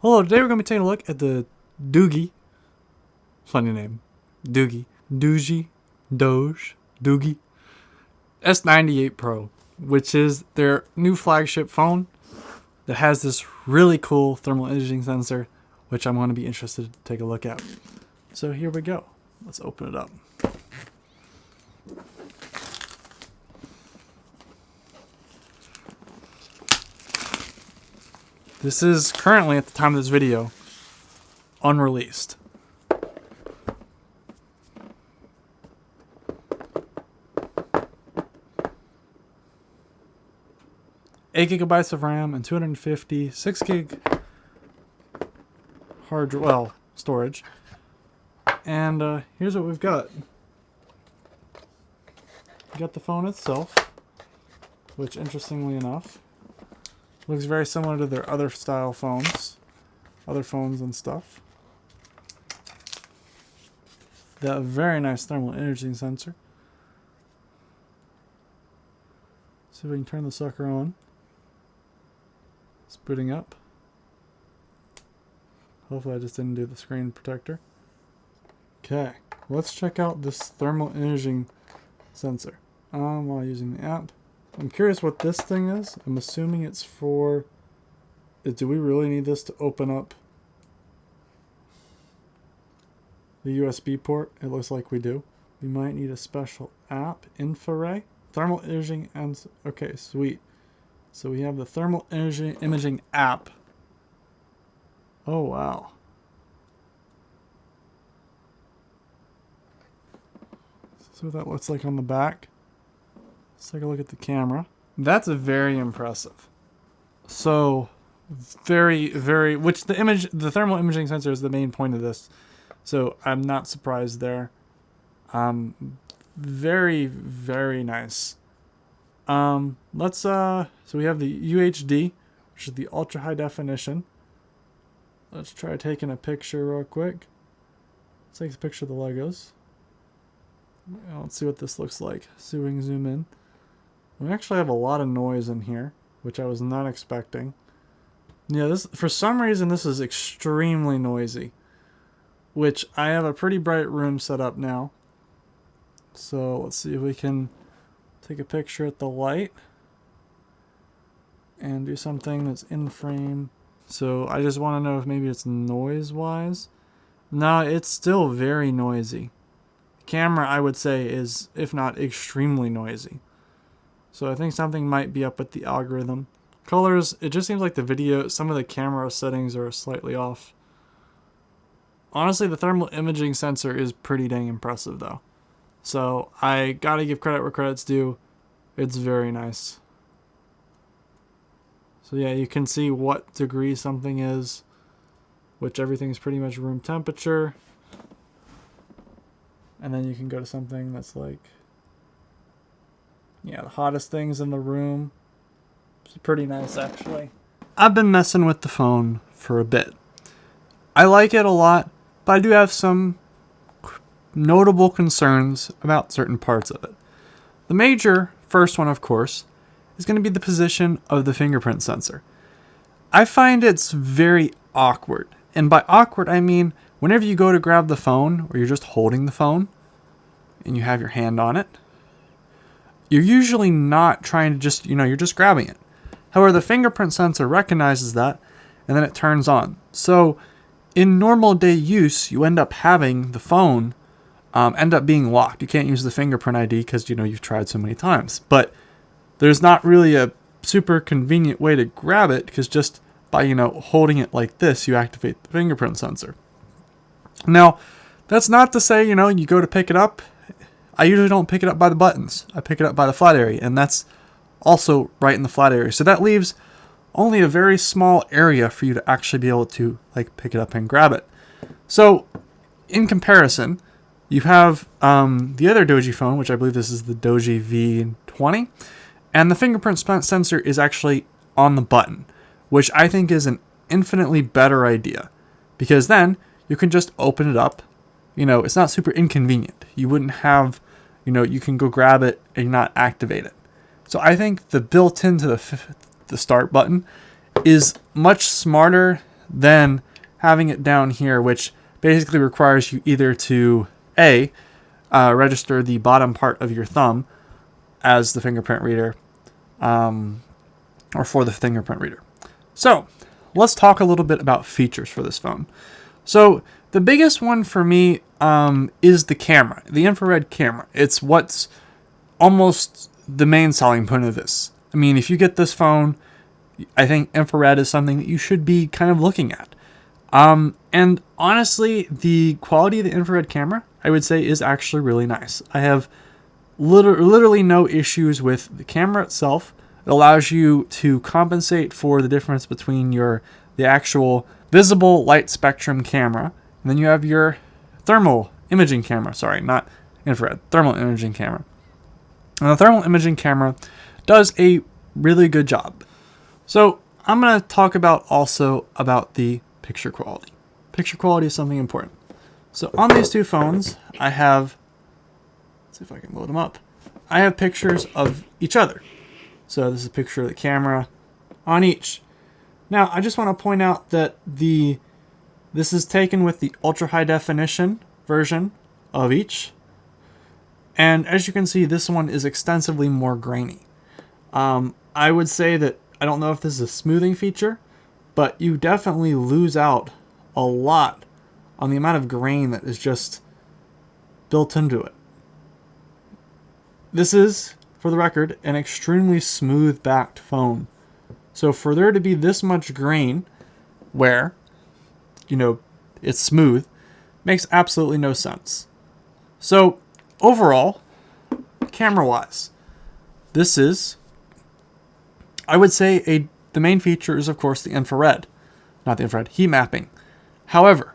Hello, today we're going to be taking a look at the Doogee, funny name, Doogee S98 Pro, which is their new flagship phone that has this really cool thermal imaging sensor, which I'm going to be interested to take a look at. So here we go. Let's open it up. This is currently, at the time of this video, unreleased. Eight gigabytes of RAM and 256 gig storage. And here's what we've got. We got the phone itself, which interestingly enough looks very similar to their other style phones, and stuff. That very nice thermal imaging sensor. See if we can turn the sucker on. It's booting up. Hopefully I just didn't do the screen protector. Okay, let's check out this thermal imaging sensor while using the app. I'm curious what this thing is. I'm assuming it's for... Do we really need this to open up the USB port? It looks like we do. We might need a special app. Infrared? Thermal imaging and... Okay, sweet. So we have the thermal imaging app. Oh, wow. So that looks like on the back. Let's take a look at the camera. That's very impressive. So, which the thermal imaging sensor is the main point of this. So I'm not surprised there. Very, very nice. So we have the UHD, which is the ultra high definition. Let's try taking a picture real quick. Let's take a picture of the Legos. Let's see what this looks like. See if we can zoom in. We actually have a lot of noise in here, which I was not expecting. Yeah, this, for some reason, this is extremely noisy, which I have a pretty bright room set up now. So let's see if we can take a picture at the light and do something that's in frame. So I just want to know if maybe it's noise-wise. No, it's still very noisy. Camera, I would say, is, if not extremely noisy. So I think something might be up with the algorithm. Colors, it just seems like the video, some of the camera settings are slightly off. Honestly, the thermal imaging sensor is pretty dang impressive though. So I gotta give credit where credit's due. It's very nice. So yeah, you can see what degree something is, which everything's pretty much room temperature. And then you can go to something that's like, yeah, the hottest things in the room. It's pretty nice, actually. I've been messing with the phone for a bit. I like it a lot, but I do have some notable concerns about certain parts of it. The major first one, of course, is going to be the position of the fingerprint sensor. I find it's very awkward. And by awkward, I mean whenever you go to grab the phone, or you're just holding the phone, and you have your hand on it, you're usually not trying to just, you're just grabbing it. However, the fingerprint sensor recognizes that, and then it turns on. So, in normal day use, you end up having the phone end up being locked. You can't use the fingerprint ID because, you've tried so many times. But there's not really a super convenient way to grab it, because just by, holding it like this, you activate the fingerprint sensor. Now, that's not to say, you go to pick it up. I usually don't pick it up by the buttons. I pick it up by the flat area, and that's also right in the flat area. So that leaves only a very small area for you to actually be able to pick it up and grab it. So in comparison, you have the other Doogee phone, which I believe this is the Doogee V20, and the fingerprint sensor is actually on the button, which I think is an infinitely better idea, because then you can just open it up. It's not super inconvenient. You wouldn't have, you can go grab it and not activate it. So I think the built into the start button is much smarter than having it down here, which basically requires you either to register the bottom part of your thumb as the fingerprint reader, or for the fingerprint reader. So let's talk a little bit about features for this phone. So the biggest one for me is the camera, the infrared camera. It's what's almost the main selling point of this. I mean, if you get this phone, I think infrared is something that you should be kind of looking at. And honestly, the quality of the infrared camera, I would say, is actually really nice. I have literally no issues with the camera itself. It allows you to compensate for the difference between the actual visible light spectrum camera, and then you have your thermal imaging camera. Sorry, not infrared, thermal imaging camera. And the thermal imaging camera does a really good job. So I'm going to talk also about the picture quality. Picture quality is something important. So on these two phones, I have, let's see if I can load them up. I have pictures of each other. So this is a picture of the camera on each. Now, I just want to point out that this is taken with the ultra high definition version of each. And as you can see, this one is extensively more grainy. I would say that, I don't know if this is a smoothing feature, but you definitely lose out a lot on the amount of grain that is just built into it. This is, for the record, an extremely smooth backed phone. So for there to be this much grain where, it's smooth, makes absolutely no sense. So overall, camera-wise, this is, I would say, the main feature is, of course, the infrared. Not the infrared, heat mapping. However,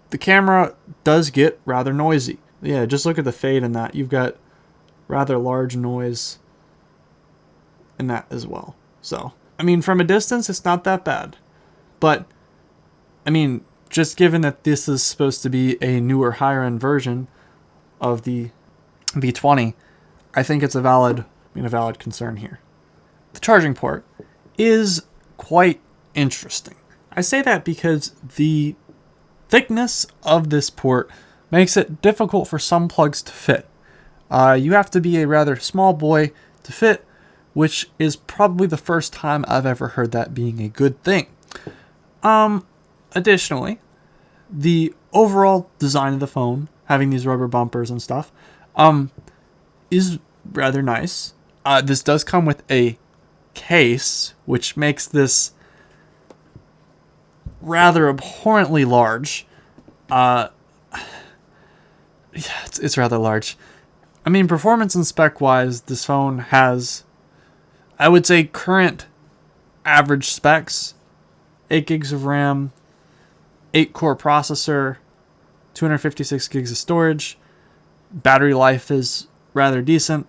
the camera does get rather noisy. Yeah, just look at the fade in that. You've got rather large noise in that as well. So, I mean, from a distance, it's not that bad. But, I mean, just given that this is supposed to be a newer, higher-end version of the V20, I think it's a valid concern here. The charging port is quite interesting. I say that because the thickness of this port makes it difficult for some plugs to fit. You have to be a rather small boy to fit, which is probably the first time I've ever heard that being a good thing. Additionally, the overall design of the phone, having these rubber bumpers and stuff, is rather nice. This does come with a case, which makes this rather abhorrently large. Yeah, it's rather large. I mean, performance and spec-wise, this phone has, I would say, current average specs. 8 gigs of RAM, 8-core processor, 256 gigs of storage. Battery life is rather decent.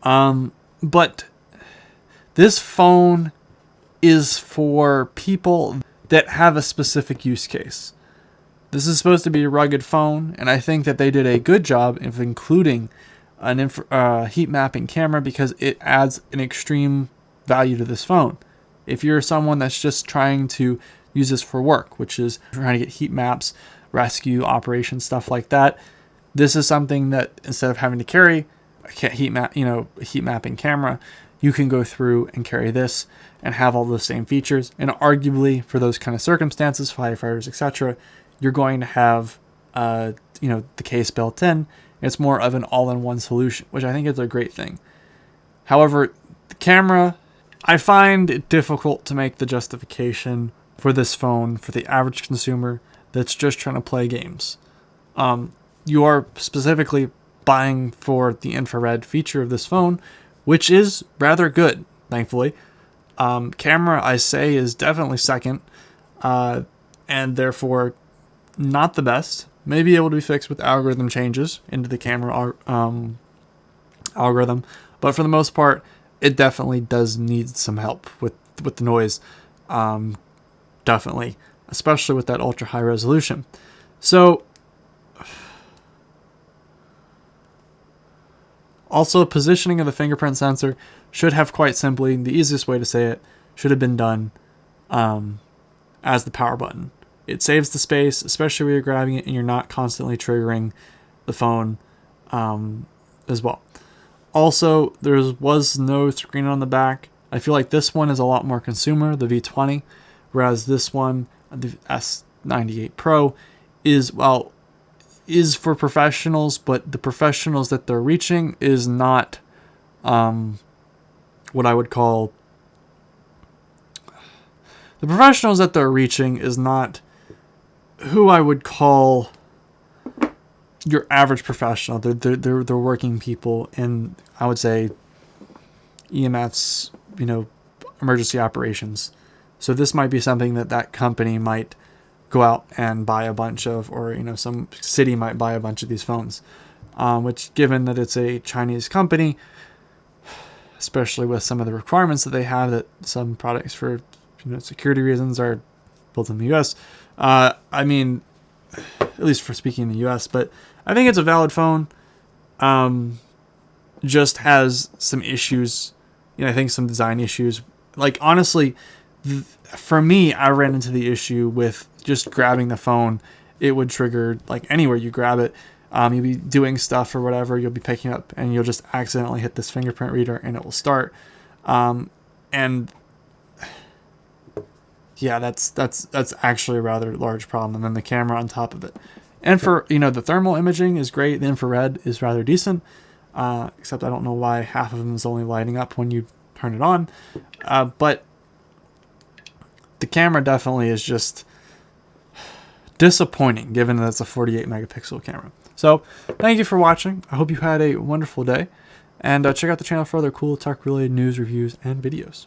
But this phone is for people that have a specific use case. This is supposed to be a rugged phone, and I think that they did a good job of including an heat mapping camera because it adds an extreme value to this phone. If you're someone that's just trying to use this for work, which is trying to get heat maps, rescue operations, stuff like that, this is something that instead of having to carry a heat mapping camera, you can go through and carry this and have all the same features. And arguably, for those kind of circumstances, firefighters, etc., you're going to have the case built in. It's more of an all-in-one solution, which I think is a great thing. However, the camera, I find it difficult to make the justification for this phone for the average consumer that's just trying to play games. You are specifically buying for the infrared feature of this phone, which is rather good, thankfully. Camera, I say, is definitely second, and therefore not the best. May be able to be fixed with algorithm changes into the camera algorithm, but for the most part, it definitely does need some help with the noise. Definitely, especially with that ultra high resolution. So, also, positioning of the fingerprint sensor should have, quite simply, the easiest way to say it, should have been done as the power button. It saves the space, especially when you're grabbing it and you're not constantly triggering the phone as well. Also, there was no screen on the back. I feel like this one is a lot more consumer, the V20, whereas this one, the S98 Pro, is for professionals, but the professionals that they're reaching is not what I would call... The professionals that they're reaching is not who I would call your average professional. They're working people in, I would say, EMS, emergency operations. So this might be something that company might go out and buy a bunch of, or some city might buy a bunch of these phones. Which, given that it's a Chinese company, especially with some of the requirements that they have, that some products for security reasons are built in the U.S. I mean, at least for speaking in the U.S., but I think it's a valid phone. Just has some issues. I think some design issues. Like, honestly, for me, I ran into the issue with just grabbing the phone. It would trigger, like, anywhere you grab it. You'll be doing stuff or whatever. You'll be picking up, and you'll just accidentally hit this fingerprint reader, and it will start. And yeah, that's actually a rather large problem. And then the camera on top of it. And for, the thermal imaging is great. The infrared is rather decent. Except I don't know why half of them is only lighting up when you turn it on. But the camera definitely is just disappointing, given that it's a 48 megapixel camera. So thank you for watching. I hope you had a wonderful day. And check out the channel for other cool tech-related news, reviews, and videos.